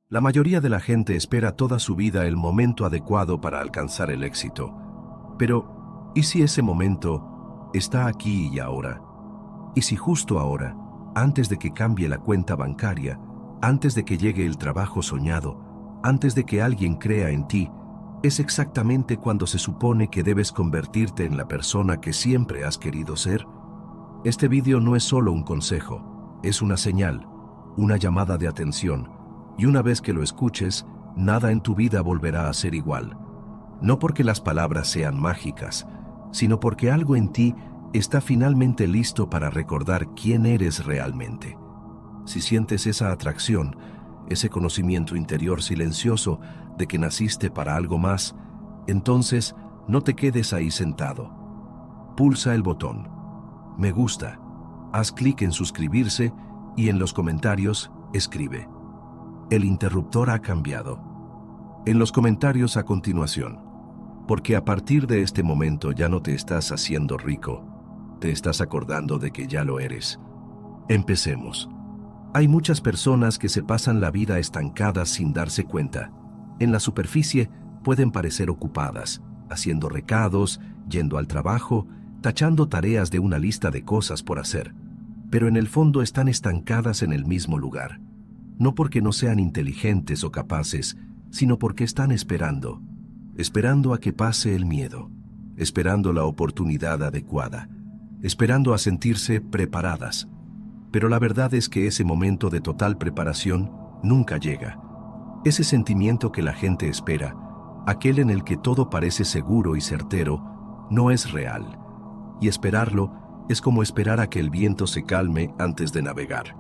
La mayoría de la gente espera toda su vida el momento adecuado para alcanzar el éxito. Pero, ¿y si ese momento está aquí y ahora? ¿Y si justo ahora, antes de que cambie la cuenta bancaria, antes de que llegue el trabajo soñado, antes de que alguien crea en ti, es exactamente cuando se supone que debes convertirte en la persona que siempre has querido ser? Este vídeo no es solo un consejo, es una señal, una llamada de atención, y una vez que lo escuches, nada en tu vida volverá a ser igual. No porque las palabras sean mágicas, sino porque algo en ti está finalmente listo para recordar quién eres realmente. Si sientes esa atracción, ese conocimiento interior silencioso de que naciste para algo más, entonces no te quedes ahí sentado. Pulsa el botón me gusta, haz clic en suscribirse y en los comentarios escribe: el interruptor ha cambiado. En los comentarios a continuación, porque a partir de este momento ya no te estás haciendo rico, te estás acordando de que ya lo eres. Empecemos. Hay muchas personas que se pasan la vida estancadas sin darse cuenta. En la superficie pueden parecer ocupadas, haciendo recados, yendo al trabajo, tachando tareas de una lista de cosas por hacer, pero en el fondo están estancadas en el mismo lugar. No porque no sean inteligentes o capaces, sino porque están esperando a que pase el miedo, esperando la oportunidad adecuada, esperando a sentirse preparadas. Pero la verdad es que ese momento de total preparación nunca llega. Ese sentimiento que la gente espera, aquel en el que todo parece seguro y certero, no es real. Y esperarlo es como esperar a que el viento se calme antes de navegar.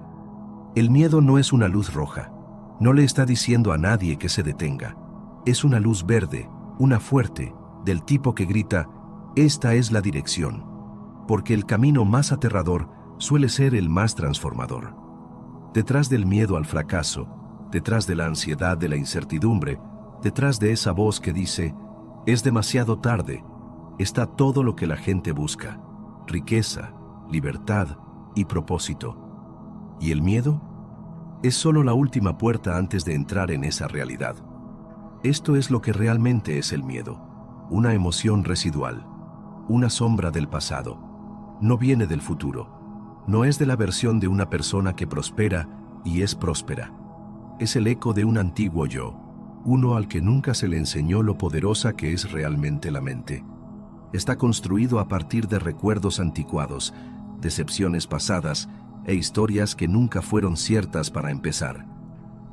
El miedo no es una luz roja. No le está diciendo a nadie que se detenga. Es una luz verde, una fuerte, del tipo que grita: esta es la dirección. Porque el camino más aterrador suele ser el más transformador. Detrás del miedo al fracaso, detrás de la ansiedad de la incertidumbre, detrás de esa voz que dice: es demasiado tarde, está todo lo que la gente busca: riqueza, libertad y propósito. ¿Y el miedo? Es solo la última puerta antes de entrar en esa realidad. Esto es lo que realmente es el miedo: una emoción residual, una sombra del pasado. No viene del futuro, no es de la versión de una persona que prospera y es próspera. Es el eco de un antiguo yo, uno al que nunca se le enseñó lo poderosa que es realmente la mente. Está construido a partir de recuerdos anticuados, decepciones pasadas e historias que nunca fueron ciertas para empezar.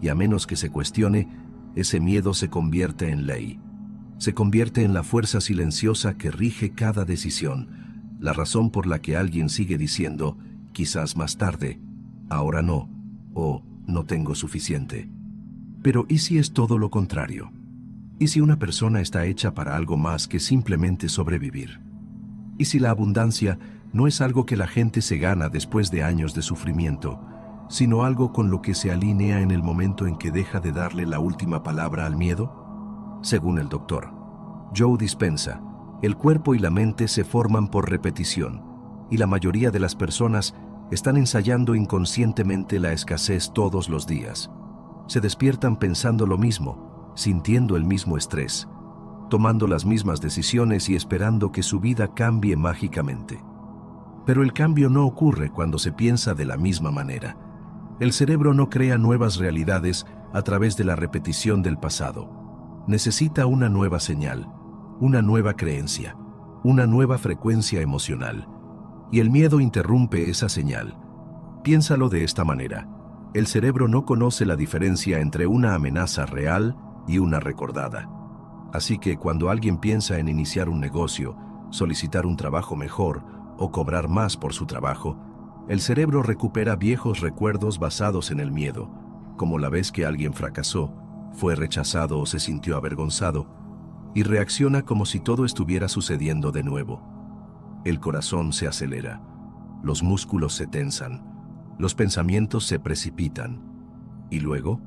Y a menos que se cuestione, ese miedo se convierte en ley. Se convierte en la fuerza silenciosa que rige cada decisión, la razón por la que alguien sigue diciendo: quizás más tarde, ahora no, o no tengo suficiente. Pero ¿y si es todo lo contrario? ¿Y si una persona está hecha para algo más que simplemente sobrevivir? ¿Y si la abundancia no es algo que la gente se gana después de años de sufrimiento, sino algo con lo que se alinea en el momento en que deja de darle la última palabra al miedo? Según el doctor Joe Dispenza, el cuerpo y la mente se forman por repetición, y la mayoría de las personas están ensayando inconscientemente la escasez todos los días. Se despiertan pensando lo mismo, sintiendo el mismo estrés, tomando las mismas decisiones y esperando que su vida cambie mágicamente. Pero el cambio no ocurre cuando se piensa de la misma manera. El cerebro no crea nuevas realidades a través de la repetición del pasado. Necesita una nueva señal, una nueva creencia, una nueva frecuencia emocional. Y el miedo interrumpe esa señal. Piénsalo de esta manera: el cerebro no conoce la diferencia entre una amenaza real y una recordada. Así que cuando alguien piensa en iniciar un negocio, solicitar un trabajo mejor o cobrar más por su trabajo, el cerebro recupera viejos recuerdos basados en el miedo, como la vez que alguien fracasó, fue rechazado o se sintió avergonzado, y reacciona como si todo estuviera sucediendo de nuevo. El corazón se acelera, los músculos se tensan, los pensamientos se precipitan, y luego,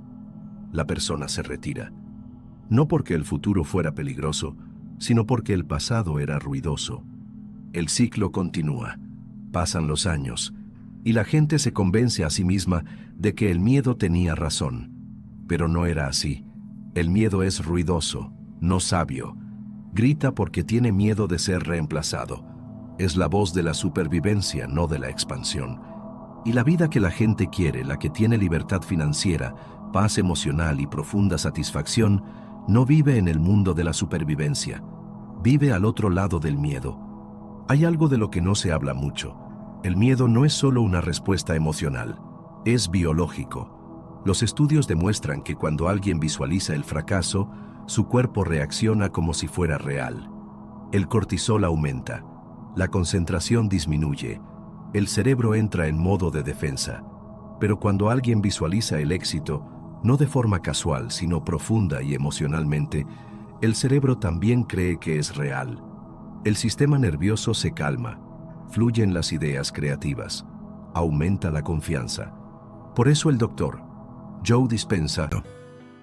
la persona se retira. No porque el futuro fuera peligroso, sino porque el pasado era ruidoso. El ciclo continúa, pasan los años, y la gente se convence a sí misma de que el miedo tenía razón. Pero no era así. El miedo es ruidoso, no sabio. Grita porque tiene miedo de ser reemplazado. Es la voz de la supervivencia, no de la expansión. Y la vida que la gente quiere, la que tiene libertad financiera, paz emocional y profunda satisfacción, no vive en el mundo de la supervivencia. Vive al otro lado del miedo. Hay algo de lo que no se habla mucho. El miedo no es solo una respuesta emocional, es biológico. Los estudios demuestran que cuando alguien visualiza el fracaso, su cuerpo reacciona como si fuera real. El cortisol aumenta, la concentración disminuye, el cerebro entra en modo de defensa. Pero cuando alguien visualiza el éxito, no de forma casual, sino profunda y emocionalmente, el cerebro también cree que es real. El sistema nervioso se calma, fluyen las ideas creativas, aumenta la confianza. Por eso el doctor Joe Dispenza: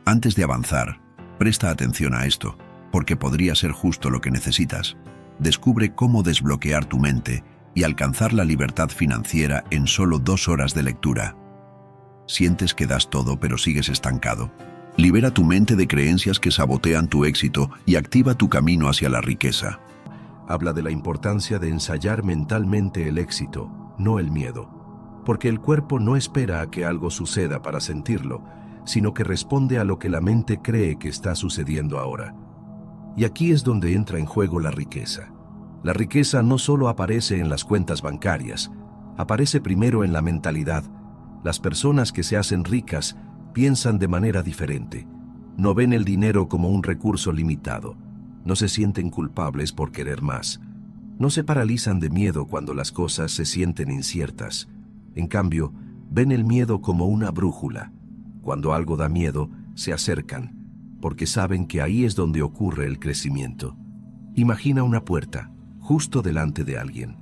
antes de avanzar, presta atención a esto, porque podría ser justo lo que necesitas. Descubre cómo desbloquear tu mente y alcanzar la libertad financiera en solo 2 horas de lectura. ¿Sientes que das todo pero sigues estancado? Libera tu mente de creencias que sabotean tu éxito y activa tu camino hacia la riqueza. Habla de la importancia de ensayar mentalmente el éxito, no el miedo. Porque el cuerpo no espera a que algo suceda para sentirlo, sino que responde a lo que la mente cree que está sucediendo ahora. Y aquí es donde entra en juego la riqueza. La riqueza no solo aparece en las cuentas bancarias, aparece primero en la mentalidad. Las personas que se hacen ricas piensan de manera diferente. No ven el dinero como un recurso limitado. No se sienten culpables por querer más. No se paralizan de miedo cuando las cosas se sienten inciertas. En cambio, ven el miedo como una brújula. Cuando algo da miedo, se acercan, porque saben que ahí es donde ocurre el crecimiento. Imagina una puerta, justo delante de alguien.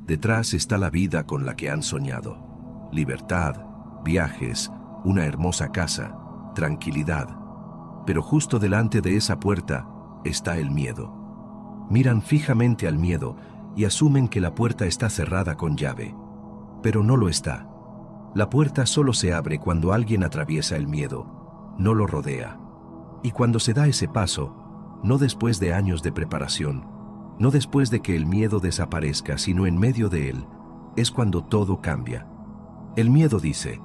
Detrás está la vida con la que han soñado. Libertad, viajes, una hermosa casa, tranquilidad. Pero justo delante de esa puerta está el miedo. Miran fijamente al miedo y asumen que la puerta está cerrada con llave. Pero no lo está. La puerta solo se abre cuando alguien atraviesa el miedo, no lo rodea. Y cuando se da ese paso, no después de años de preparación, no después de que el miedo desaparezca, sino en medio de él, es cuando todo cambia. El miedo dice: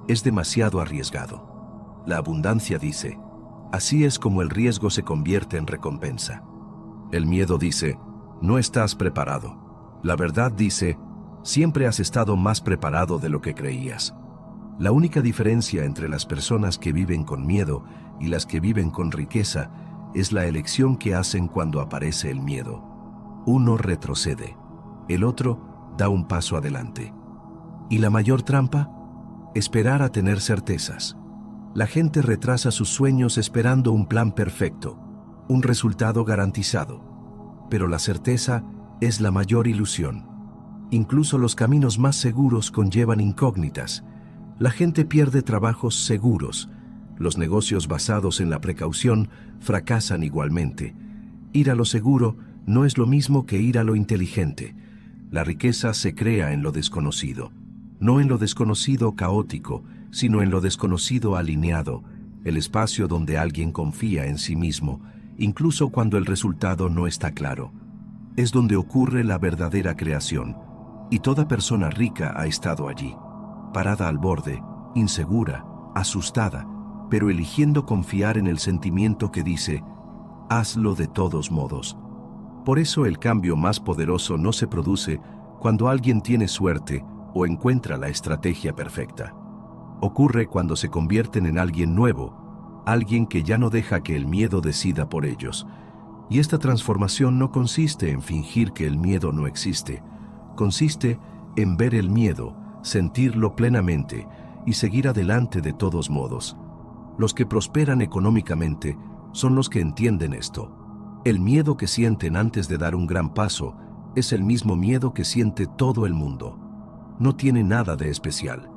es demasiado arriesgado. La abundancia dice: así es como el riesgo se convierte en recompensa. El miedo dice: no estás preparado. La verdad dice: siempre has estado más preparado de lo que creías. La única diferencia entre las personas que viven con miedo y las que viven con riqueza es la elección que hacen cuando aparece el miedo. Uno retrocede, el otro da un paso adelante. ¿Y la mayor trampa? Esperar a tener certezas. La gente retrasa sus sueños esperando un plan perfecto, un resultado garantizado. Pero la certeza es la mayor ilusión. Incluso los caminos más seguros conllevan incógnitas. La gente pierde trabajos seguros. Los negocios basados en la precaución fracasan igualmente. Ir a lo seguro no es lo mismo que ir a lo inteligente. La riqueza se crea en lo desconocido. No en lo desconocido caótico, sino en lo desconocido alineado, el espacio donde alguien confía en sí mismo, incluso cuando el resultado no está claro. Es donde ocurre la verdadera creación, y toda persona rica ha estado allí, parada al borde, insegura, asustada, pero eligiendo confiar en el sentimiento que dice: hazlo de todos modos. Por eso el cambio más poderoso no se produce cuando alguien tiene suerte o encuentra la estrategia perfecta. Ocurre cuando se convierten en alguien nuevo, alguien que ya no deja que el miedo decida por ellos. Y esta transformación no consiste en fingir que el miedo no existe, consiste en ver el miedo, sentirlo plenamente y seguir adelante de todos modos. Los que prosperan económicamente son los que entienden esto. El miedo que sienten antes de dar un gran paso es el mismo miedo que siente todo el mundo. No tiene nada de especial.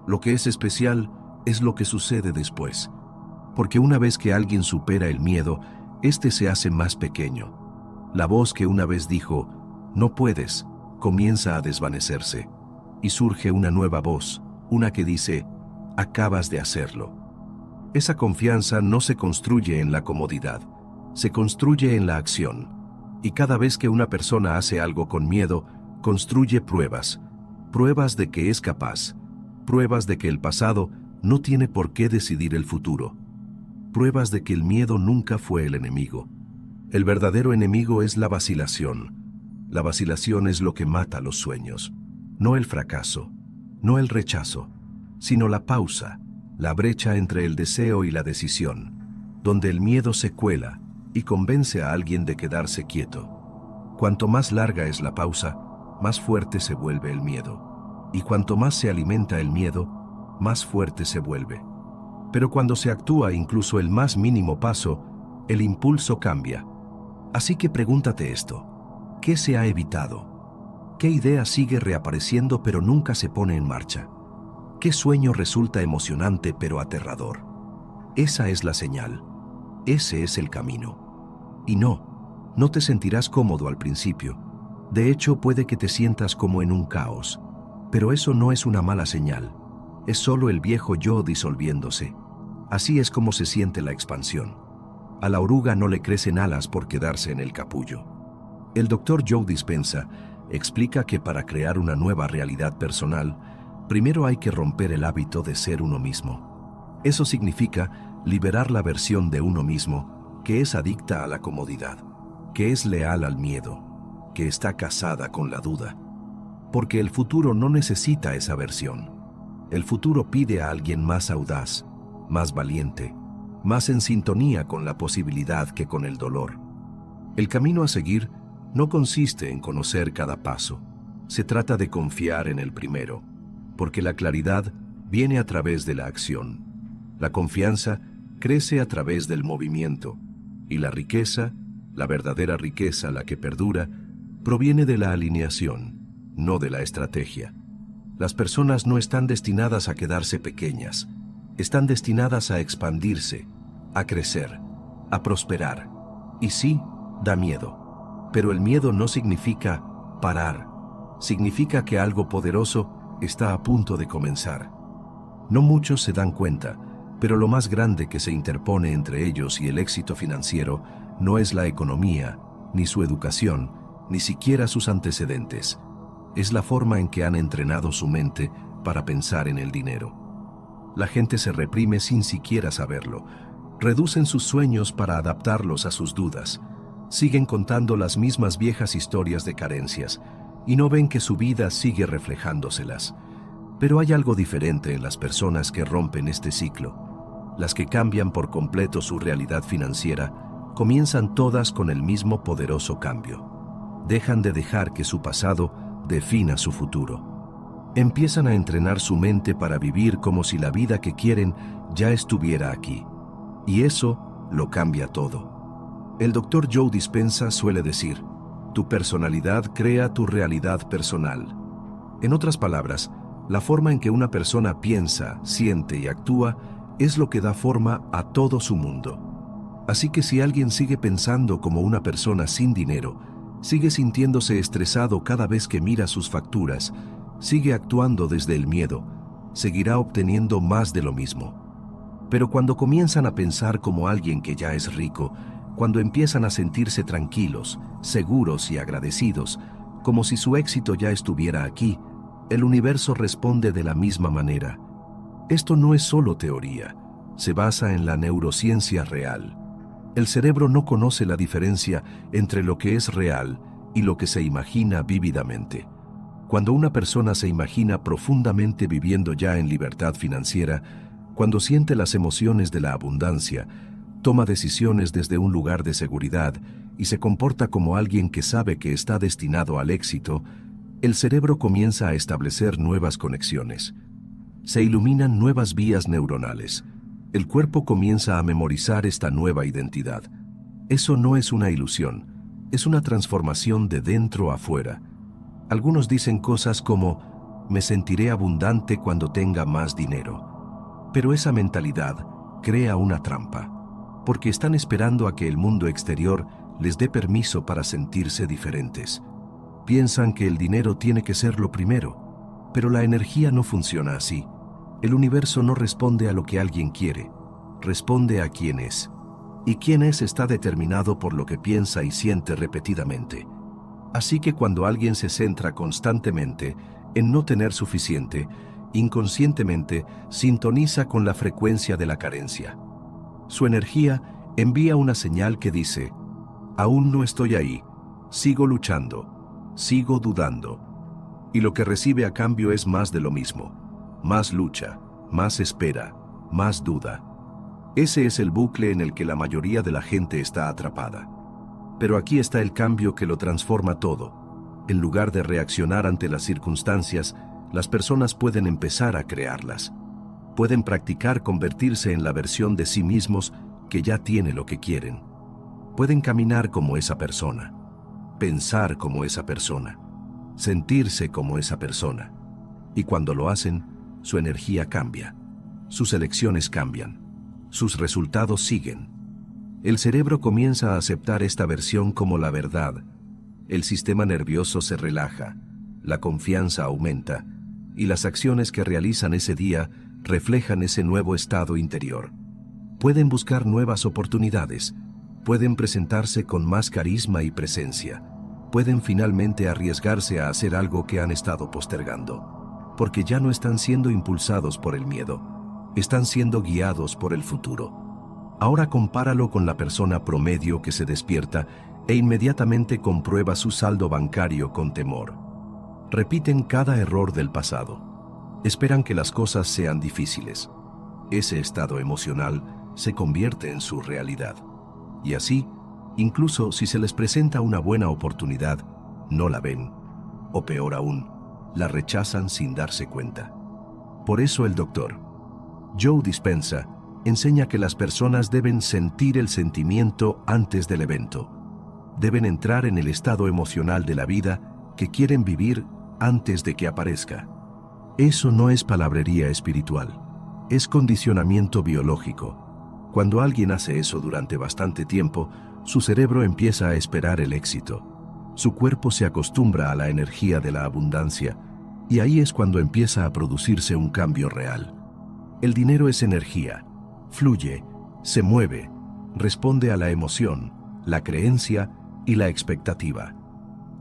Lo que es especial es lo que sucede después. Porque una vez que alguien supera el miedo, este se hace más pequeño. La voz que una vez dijo: no puedes, comienza a desvanecerse. Y surge una nueva voz, una que dice: acabas de hacerlo. Esa confianza no se construye en la comodidad, se construye en la acción. Y cada vez que una persona hace algo con miedo, construye pruebas, pruebas de que es capaz, pruebas de que el pasado no tiene por qué decidir el futuro, pruebas de que el miedo nunca fue el enemigo. El verdadero enemigo es la vacilación. La vacilación es lo que mata los sueños, no el fracaso, no el rechazo, sino la pausa, la brecha entre el deseo y la decisión, donde el miedo se cuela y convence a alguien de quedarse quieto. Cuanto más larga es la pausa, más fuerte se vuelve el miedo. Y cuanto más se alimenta el miedo, más fuerte se vuelve. Pero cuando se actúa incluso el más mínimo paso, el impulso cambia. Así que pregúntate esto: ¿qué se ha evitado? ¿Qué idea sigue reapareciendo pero nunca se pone en marcha? ¿Qué sueño resulta emocionante pero aterrador? Esa es la señal. Ese es el camino. Y no te sentirás cómodo al principio. De hecho, puede que te sientas como en un caos. Pero eso no es una mala señal. Es solo el viejo yo disolviéndose. Así es como se siente la expansión. A la oruga no le crecen alas por quedarse en el capullo. El Dr. Joe Dispenza explica que para crear una nueva realidad personal, primero hay que romper el hábito de ser uno mismo. Eso significa liberar la versión de uno mismo que es adicta a la comodidad, que es leal al miedo, que está casada con la duda. Porque el futuro no necesita esa versión. El futuro pide a alguien más audaz, más valiente, más en sintonía con la posibilidad que con el dolor. El camino a seguir no consiste en conocer cada paso. Se trata de confiar en el primero, porque la claridad viene a través de la acción. La confianza crece a través del movimiento, y la riqueza, la verdadera riqueza, la que perdura, proviene de la alineación, no de la estrategia. Las personas no están destinadas a quedarse pequeñas, están destinadas a expandirse, a crecer, a prosperar. Y sí, da miedo, pero el miedo no significa parar, significa que algo poderoso está a punto de comenzar. No muchos se dan cuenta, pero lo más grande que se interpone entre ellos y el éxito financiero no es la economía, ni su educación, ni siquiera sus antecedentes. Es la forma en que han entrenado su mente para pensar en el dinero. La gente se reprime sin siquiera saberlo. Reducen sus sueños para adaptarlos a sus dudas. Siguen contando las mismas viejas historias de carencias y no ven que su vida sigue reflejándoselas. Pero hay algo diferente en las personas que rompen este ciclo. Las que cambian por completo su realidad financiera comienzan todas con el mismo poderoso cambio. Dejan de dejar que su pasado defina su futuro. Empiezan a entrenar su mente para vivir como si la vida que quieren ya estuviera aquí. Y eso lo cambia todo. El Dr. Joe Dispenza suele decir: tu personalidad crea tu realidad personal. En otras palabras, la forma en que una persona piensa, siente y actúa es lo que da forma a todo su mundo. Así que si alguien sigue pensando como una persona sin dinero, sigue sintiéndose estresado cada vez que mira sus facturas, sigue actuando desde el miedo, seguirá obteniendo más de lo mismo. Pero cuando comienzan a pensar como alguien que ya es rico, cuando empiezan a sentirse tranquilos, seguros y agradecidos, como si su éxito ya estuviera aquí, el universo responde de la misma manera. Esto no es solo teoría, se basa en la neurociencia real. El cerebro no conoce la diferencia entre lo que es real y lo que se imagina vívidamente. Cuando una persona se imagina profundamente viviendo ya en libertad financiera, cuando siente las emociones de la abundancia, toma decisiones desde un lugar de seguridad y se comporta como alguien que sabe que está destinado al éxito, el cerebro comienza a establecer nuevas conexiones. Se iluminan nuevas vías neuronales. El cuerpo comienza a memorizar esta nueva identidad. Eso no es una ilusión, es una transformación de dentro a fuera. Algunos dicen cosas como: me sentiré abundante cuando tenga más dinero. Pero esa mentalidad crea una trampa, porque están esperando a que el mundo exterior les dé permiso para sentirse diferentes. Piensan que el dinero tiene que ser lo primero, pero la energía no funciona así. El universo no responde a lo que alguien quiere, responde a quién es. Y quién es está determinado por lo que piensa y siente repetidamente. Así que cuando alguien se centra constantemente en no tener suficiente, inconscientemente sintoniza con la frecuencia de la carencia. Su energía envía una señal que dice: aún no estoy ahí, sigo luchando, sigo dudando. Y lo que recibe a cambio es más de lo mismo: más lucha, más espera, más duda. Ese es el bucle en el que la mayoría de la gente está atrapada. Pero aquí está el cambio que lo transforma todo. En lugar de reaccionar ante las circunstancias, las personas pueden empezar a crearlas. Pueden practicar convertirse en la versión de sí mismos que ya tiene lo que quieren. Pueden caminar como esa persona, pensar como esa persona, sentirse como esa persona. Y cuando lo hacen, su energía cambia, sus elecciones cambian, sus resultados siguen. El cerebro comienza a aceptar esta versión como la verdad. El sistema nervioso se relaja, la confianza aumenta, y las acciones que realizan ese día reflejan ese nuevo estado interior. Pueden buscar nuevas oportunidades, pueden presentarse con más carisma y presencia, pueden finalmente arriesgarse a hacer algo que han estado postergando, porque ya no están siendo impulsados por el miedo, están siendo guiados por el futuro. Ahora compáralo con la persona promedio que se despierta e inmediatamente comprueba su saldo bancario con temor. Repiten cada error del pasado. Esperan que las cosas sean difíciles. Ese estado emocional se convierte en su realidad. Y así, incluso si se les presenta una buena oportunidad, no la ven. O peor aún, la rechazan sin darse cuenta. Por eso el doctor Joe Dispenza enseña que las personas deben sentir el sentimiento antes del evento. Deben entrar en el estado emocional de la vida que quieren vivir antes de que aparezca. Eso no es palabrería espiritual, es condicionamiento biológico. Cuando alguien hace eso durante bastante tiempo, su cerebro empieza a esperar el éxito. Su cuerpo se acostumbra a la energía de la abundancia, y ahí es cuando empieza a producirse un cambio real. El dinero es energía, fluye, se mueve, responde a la emoción, la creencia y la expectativa.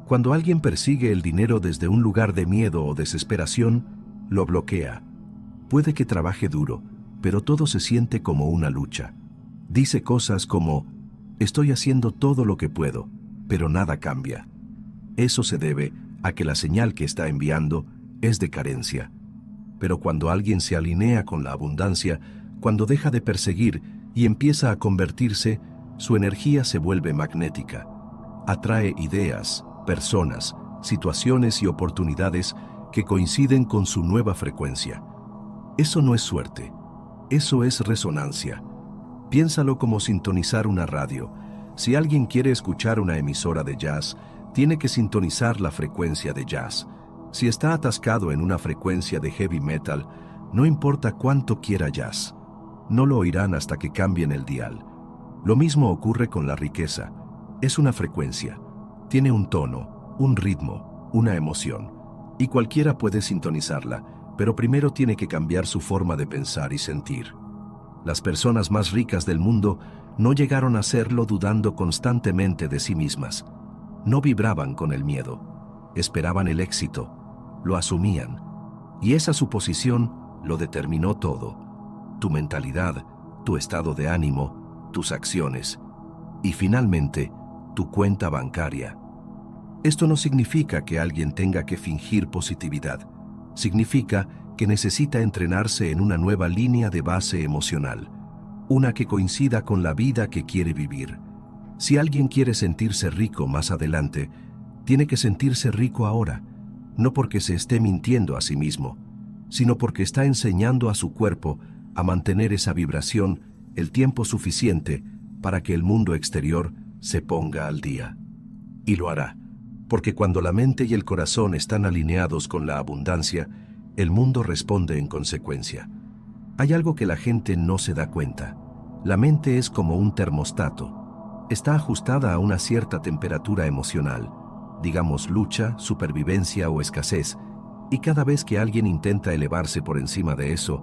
Cuando alguien persigue el dinero desde un lugar de miedo o desesperación, lo bloquea. Puede que trabaje duro, pero todo se siente como una lucha. Dice cosas como: estoy haciendo todo lo que puedo, pero nada cambia. Eso se debe a que la señal que está enviando es de carencia. Pero cuando alguien se alinea con la abundancia, cuando deja de perseguir y empieza a convertirse, su energía se vuelve magnética. Atrae ideas, personas, situaciones y oportunidades que coinciden con su nueva frecuencia. Eso no es suerte, eso es resonancia. Piénsalo como sintonizar una radio. Si alguien quiere escuchar una emisora de jazz, tiene que sintonizar la frecuencia de jazz. Si está atascado en una frecuencia de heavy metal, no importa cuánto quiera jazz, no lo oirán hasta que cambien el dial. Lo mismo ocurre con la riqueza. Es una frecuencia, tiene un tono, un ritmo, una emoción, y cualquiera puede sintonizarla, pero primero tiene que cambiar su forma de pensar y sentir. Las personas más ricas del mundo no llegaron a serlo dudando constantemente de sí mismas. No vibraban con el miedo, esperaban el éxito, lo asumían, y esa suposición lo determinó todo: tu mentalidad, tu estado de ánimo, tus acciones y finalmente tu cuenta bancaria. Esto no significa que alguien tenga que fingir positividad, significa que necesita entrenarse en una nueva línea de base emocional, una que coincida con la vida que quiere vivir. Si alguien quiere sentirse rico más adelante, tiene que sentirse rico ahora, no porque se esté mintiendo a sí mismo, sino porque está enseñando a su cuerpo a mantener esa vibración el tiempo suficiente para que el mundo exterior se ponga al día. Y lo hará, porque cuando la mente y el corazón están alineados con la abundancia, el mundo responde en consecuencia. Hay algo que la gente no se da cuenta. La mente es como un termostato. Está ajustada a una cierta temperatura emocional, digamos lucha, supervivencia o escasez, y cada vez que alguien intenta elevarse por encima de eso,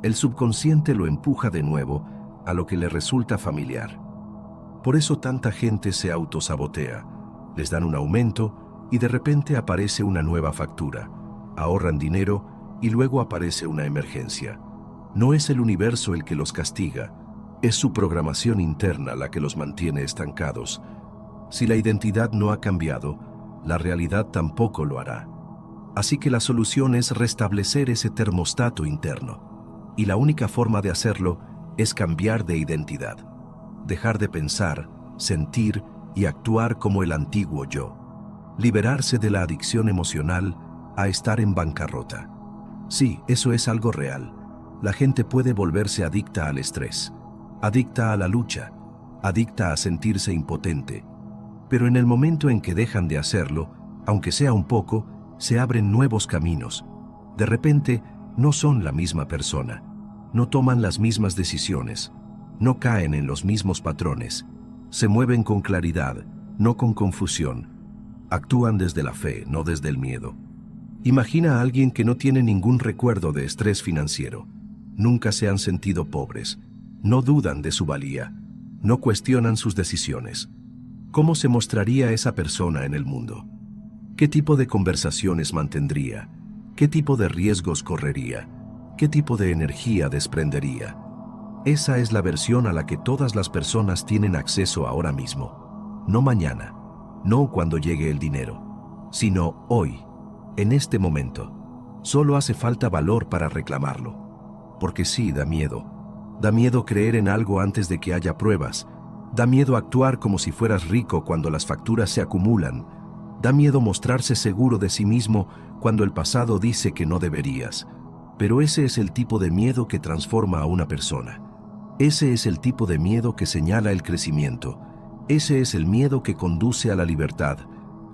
el subconsciente lo empuja de nuevo a lo que le resulta familiar. Por eso tanta gente se autosabotea, les dan un aumento y de repente aparece una nueva factura, ahorran dinero y luego aparece una emergencia. No es el universo el que los castiga, es su programación interna la que los mantiene estancados. Si la identidad no ha cambiado, la realidad tampoco lo hará. Así que la solución es restablecer ese termostato interno. Y la única forma de hacerlo es cambiar de identidad. Dejar de pensar, sentir y actuar como el antiguo yo. Liberarse de la adicción emocional a estar en bancarrota. Sí, eso es algo real. La gente puede volverse adicta al estrés, adicta a la lucha, adicta a sentirse impotente. Pero en el momento en que dejan de hacerlo, aunque sea un poco, se abren nuevos caminos. De repente, no son la misma persona, no toman las mismas decisiones, no caen en los mismos patrones, se mueven con claridad, no con confusión. Actúan desde la fe, no desde el miedo. Imagina a alguien que no tiene ningún recuerdo de estrés financiero. Nunca se han sentido pobres, no dudan de su valía, no cuestionan sus decisiones. ¿Cómo se mostraría esa persona en el mundo? ¿Qué tipo de conversaciones mantendría? ¿Qué tipo de riesgos correría? ¿Qué tipo de energía desprendería? Esa es la versión a la que todas las personas tienen acceso ahora mismo. No mañana, no cuando llegue el dinero, sino hoy, en este momento. Solo hace falta valor para reclamarlo. Porque sí, da miedo. Da miedo creer en algo antes de que haya pruebas. Da miedo actuar como si fueras rico cuando las facturas se acumulan. Da miedo mostrarse seguro de sí mismo cuando el pasado dice que no deberías. Pero ese es el tipo de miedo que transforma a una persona. Ese es el tipo de miedo que señala el crecimiento. Ese es el miedo que conduce a la libertad.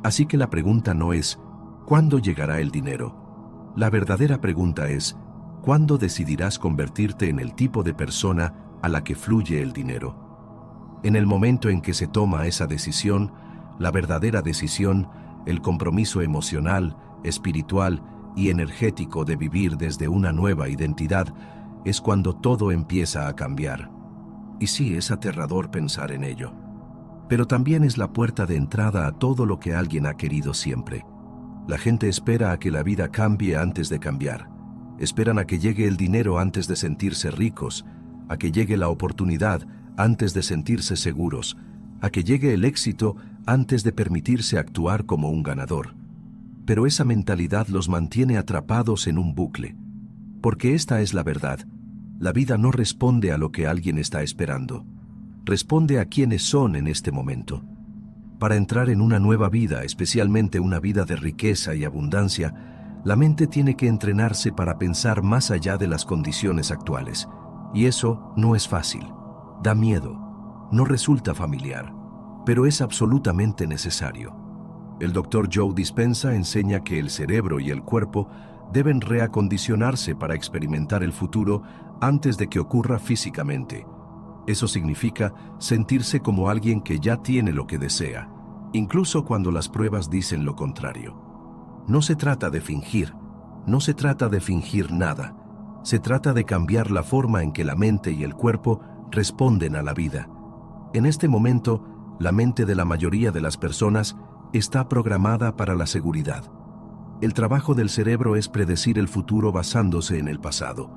Así que la pregunta no es, ¿cuándo llegará el dinero? La verdadera pregunta es, ¿cuándo decidirás convertirte en el tipo de persona a la que fluye el dinero? En el momento en que se toma esa decisión, la verdadera decisión, el compromiso emocional, espiritual y energético de vivir desde una nueva identidad, es cuando todo empieza a cambiar. Y sí, es aterrador pensar en ello. Pero también es la puerta de entrada a todo lo que alguien ha querido siempre. La gente espera a que la vida cambie antes de cambiar. Esperan a que llegue el dinero antes de sentirse ricos, a que llegue la oportunidad antes de sentirse seguros, a que llegue el éxito antes de permitirse actuar como un ganador. Pero esa mentalidad los mantiene atrapados en un bucle. Porque esta es la verdad. La vida no responde a lo que alguien está esperando. Responde a quienes son en este momento. Para entrar en una nueva vida, especialmente una vida de riqueza y abundancia, la mente tiene que entrenarse para pensar más allá de las condiciones actuales. Y eso no es fácil. Da miedo. No resulta familiar. Pero es absolutamente necesario. El Dr. Joe Dispenza enseña que el cerebro y el cuerpo deben reacondicionarse para experimentar el futuro antes de que ocurra físicamente. Eso significa sentirse como alguien que ya tiene lo que desea, incluso cuando las pruebas dicen lo contrario. No se trata de fingir, no se trata de fingir nada. Se trata de cambiar la forma en que la mente y el cuerpo responden a la vida. En este momento, la mente de la mayoría de las personas está programada para la seguridad. El trabajo del cerebro es predecir el futuro basándose en el pasado.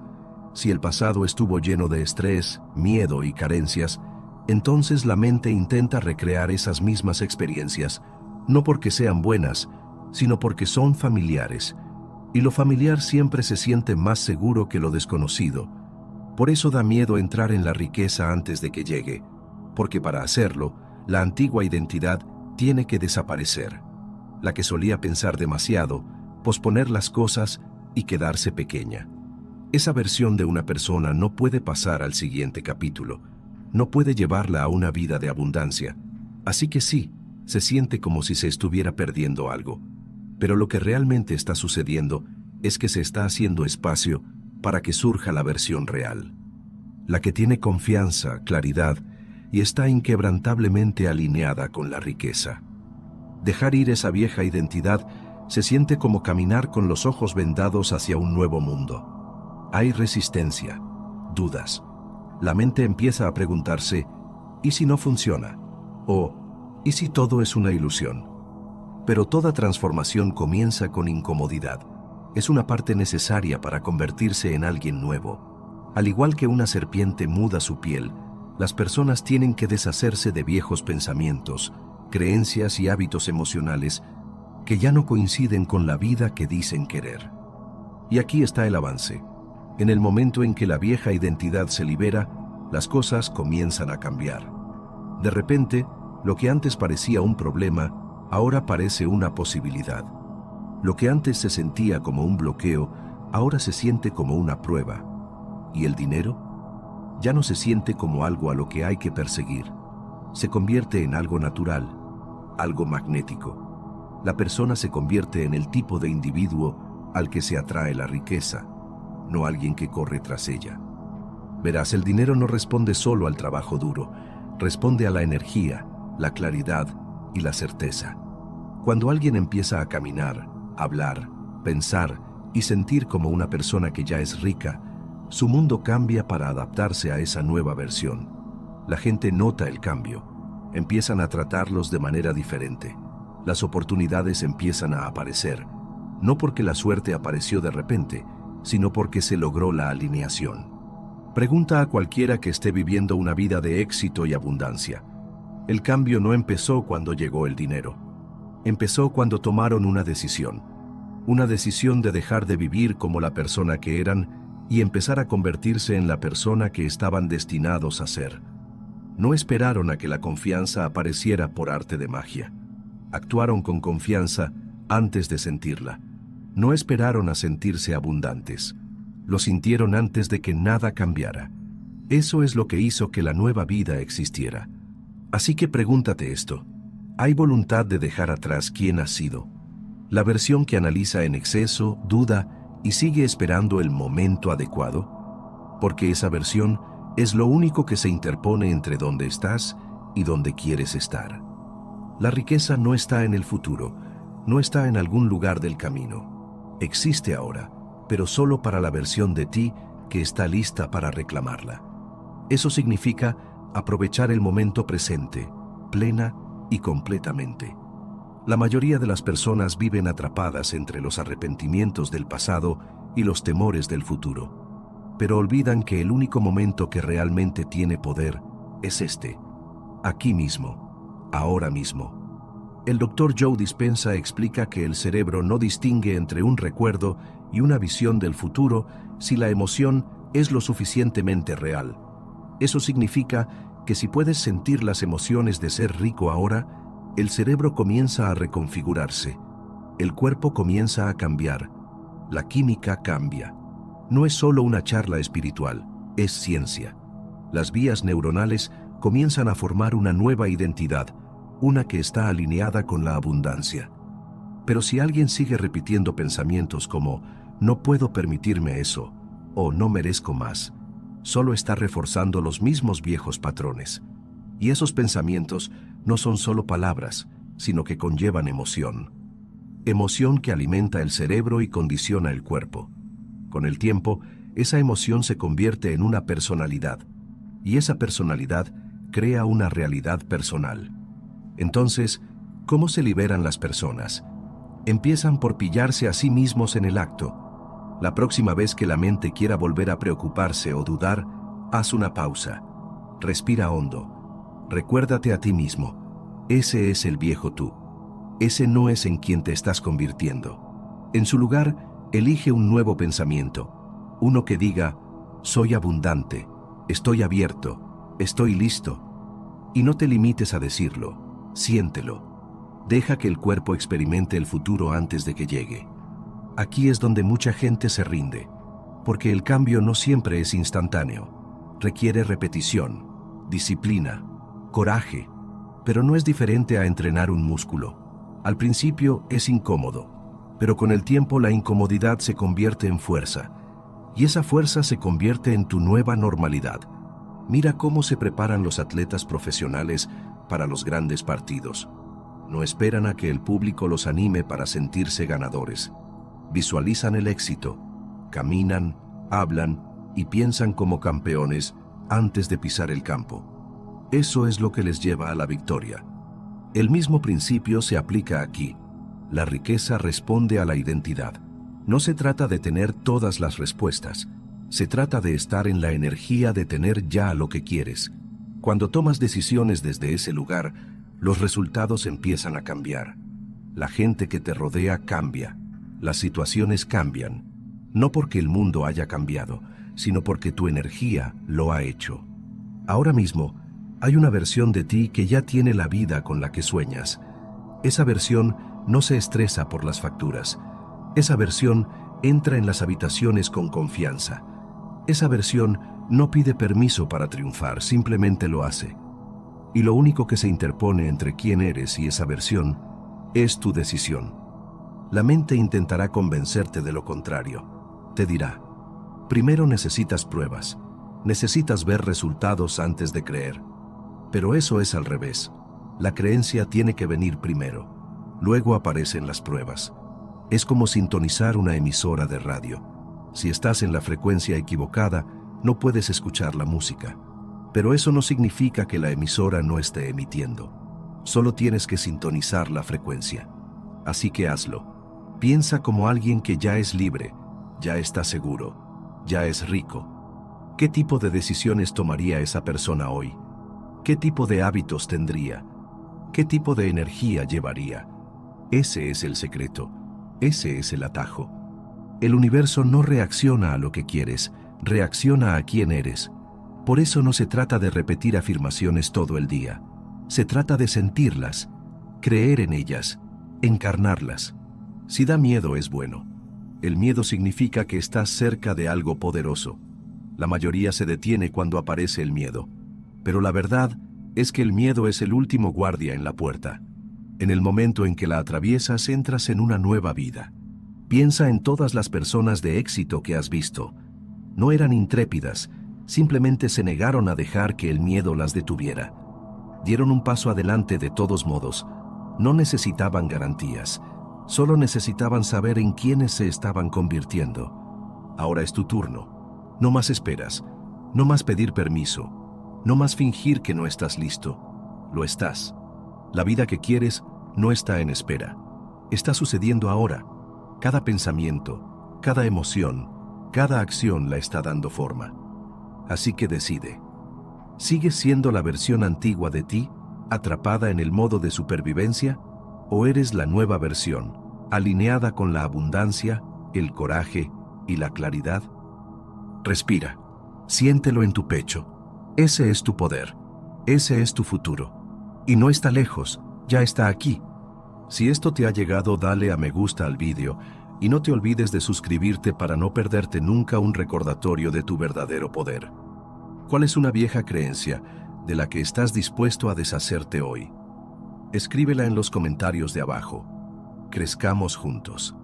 Si el pasado estuvo lleno de estrés, miedo y carencias, entonces la mente intenta recrear esas mismas experiencias, no porque sean buenas, sino porque son familiares. Y lo familiar siempre se siente más seguro que lo desconocido. Por eso da miedo entrar en la riqueza antes de que llegue, porque para hacerlo, la antigua identidad tiene que desaparecer. La que solía pensar demasiado, posponer las cosas y quedarse pequeña. Esa versión de una persona no puede pasar al siguiente capítulo, no puede llevarla a una vida de abundancia. Así que sí, se siente como si se estuviera perdiendo algo. Pero lo que realmente está sucediendo es que se está haciendo espacio para que surja la versión real. La que tiene confianza, claridad y está inquebrantablemente alineada con la riqueza. Dejar ir esa vieja identidad se siente como caminar con los ojos vendados hacia un nuevo mundo. Hay resistencia, dudas, la mente empieza a preguntarse, ¿y si no funciona? O, ¿y si todo es una ilusión? Pero toda transformación comienza con incomodidad. Es una parte necesaria para convertirse en alguien nuevo. Al igual que una serpiente muda su piel, las personas tienen que deshacerse de viejos pensamientos, creencias y hábitos emocionales que ya no coinciden con la vida que dicen querer. Y aquí está el avance. En el momento en que la vieja identidad se libera, las cosas comienzan a cambiar. De repente, lo que antes parecía un problema, ahora parece una posibilidad. Lo que antes se sentía como un bloqueo, ahora se siente como una prueba. ¿Y el dinero? Ya no se siente como algo a lo que hay que perseguir. Se convierte en algo natural, algo magnético. La persona se convierte en el tipo de individuo al que se atrae la riqueza, no alguien que corre tras ella. Verás, el dinero no responde solo al trabajo duro, responde a la energía, la claridad y la certeza. Cuando alguien empieza a caminar, hablar, pensar y sentir como una persona que ya es rica, su mundo cambia para adaptarse a esa nueva versión. La gente nota el cambio. Empiezan a tratarlos de manera diferente. Las oportunidades empiezan a aparecer, no porque la suerte apareció de repente, sino porque se logró la alineación. Pregunta a cualquiera que esté viviendo una vida de éxito y abundancia. El cambio no empezó cuando llegó el dinero. Empezó cuando tomaron una decisión de dejar de vivir como la persona que eran y empezar a convertirse en la persona que estaban destinados a ser. No esperaron a que la confianza apareciera por arte de magia. Actuaron con confianza antes de sentirla. No esperaron a sentirse abundantes. Lo sintieron antes de que nada cambiara. Eso es lo que hizo que la nueva vida existiera. Así que pregúntate esto. ¿Hay voluntad de dejar atrás quién has sido? La versión que analiza en exceso, duda y sigue esperando el momento adecuado, porque esa versión es lo único que se interpone entre donde estás y donde quieres estar. La riqueza no está en el futuro, no está en algún lugar del camino. Existe ahora, pero solo para la versión de ti que está lista para reclamarla. Eso significa aprovechar el momento presente, plena y completamente. La mayoría de las personas viven atrapadas entre los arrepentimientos del pasado y los temores del futuro, pero olvidan que el único momento que realmente tiene poder es este, aquí mismo, ahora mismo. El Dr. Joe Dispenza explica que el cerebro no distingue entre un recuerdo y una visión del futuro si la emoción es lo suficientemente real. Eso significa que si puedes sentir las emociones de ser rico ahora, el cerebro comienza a reconfigurarse, el cuerpo comienza a cambiar, la química cambia. No es solo una charla espiritual, es ciencia. Las vías neuronales comienzan a formar una nueva identidad, una que está alineada con la abundancia. Pero si alguien sigue repitiendo pensamientos como «no puedo permitirme eso» o «no merezco más», solo está reforzando los mismos viejos patrones. Y esos pensamientos no son solo palabras, sino que conllevan emoción. Emoción que alimenta el cerebro y condiciona el cuerpo. Con el tiempo, esa emoción se convierte en una personalidad, y esa personalidad crea una realidad personal. Entonces, ¿cómo se liberan las personas? Empiezan por pillarse a sí mismos en el acto. La próxima vez que la mente quiera volver a preocuparse o dudar, haz una pausa. Respira hondo. Recuérdate a ti mismo. Ese es el viejo tú. Ese no es en quien te estás convirtiendo. En su lugar, elige un nuevo pensamiento. Uno que diga, soy abundante, estoy abierto, estoy listo. Y no te limites a decirlo, siéntelo. Deja que el cuerpo experimente el futuro antes de que llegue. Aquí es donde mucha gente se rinde, porque el cambio no siempre es instantáneo. Requiere repetición, disciplina, coraje, pero no es diferente a entrenar un músculo. Al principio es incómodo, pero con el tiempo la incomodidad se convierte en fuerza, y esa fuerza se convierte en tu nueva normalidad. Mira cómo se preparan los atletas profesionales para los grandes partidos. No esperan a que el público los anime para sentirse ganadores. Visualizan el éxito, caminan, hablan y piensan como campeones antes de pisar el campo. Eso es lo que les lleva a la victoria. El mismo principio se aplica aquí. La riqueza responde a la identidad. No se trata de tener todas las respuestas. Se trata de estar en la energía de tener ya lo que quieres. Cuando tomas decisiones desde ese lugar, los resultados empiezan a cambiar. La gente que te rodea cambia. Las situaciones cambian. No porque el mundo haya cambiado, sino porque tu energía lo ha hecho. Ahora mismo, hay una versión de ti que ya tiene la vida con la que sueñas. Esa versión no se estresa por las facturas. Esa versión entra en las habitaciones con confianza. Esa versión no pide permiso para triunfar, simplemente lo hace. Y lo único que se interpone entre quién eres y esa versión es tu decisión. La mente intentará convencerte de lo contrario. Te dirá: primero necesitas pruebas, necesitas ver resultados antes de creer. Pero eso es al revés. La creencia tiene que venir primero. Luego aparecen las pruebas. Es como sintonizar una emisora de radio. Si estás en la frecuencia equivocada, no puedes escuchar la música. Pero eso no significa que la emisora no esté emitiendo. Solo tienes que sintonizar la frecuencia. Así que hazlo. Piensa como alguien que ya es libre, ya está seguro, ya es rico. ¿Qué tipo de decisiones tomaría esa persona hoy? ¿Qué tipo de hábitos tendría? ¿Qué tipo de energía llevaría? Ese es el secreto. Ese es el atajo. El universo no reacciona a lo que quieres, reacciona a quién eres. Por eso no se trata de repetir afirmaciones todo el día. Se trata de sentirlas, creer en ellas, encarnarlas. Si da miedo es bueno. El miedo significa que estás cerca de algo poderoso. La mayoría se detiene cuando aparece el miedo. Pero la verdad es que el miedo es el último guardia en la puerta. En el momento en que la atraviesas, entras en una nueva vida. Piensa en todas las personas de éxito que has visto. No eran intrépidas, simplemente se negaron a dejar que el miedo las detuviera. Dieron un paso adelante de todos modos. No necesitaban garantías, solo necesitaban saber en quiénes se estaban convirtiendo. Ahora es tu turno. No más esperas, no más pedir permiso. No más fingir que no estás listo. Lo estás. La vida que quieres no está en espera. Está sucediendo ahora. Cada pensamiento, cada emoción, cada acción la está dando forma. Así que decide. ¿Sigues siendo la versión antigua de ti, atrapada en el modo de supervivencia? ¿O eres la nueva versión, alineada con la abundancia, el coraje y la claridad? Respira. Siéntelo en tu pecho. Ese es tu poder, ese es tu futuro. Y no está lejos, ya está aquí. Si esto te ha llegado, dale a me gusta al vídeo y no te olvides de suscribirte para no perderte nunca un recordatorio de tu verdadero poder. ¿Cuál es una vieja creencia de la que estás dispuesto a deshacerte hoy? Escríbela en los comentarios de abajo. Crezcamos juntos.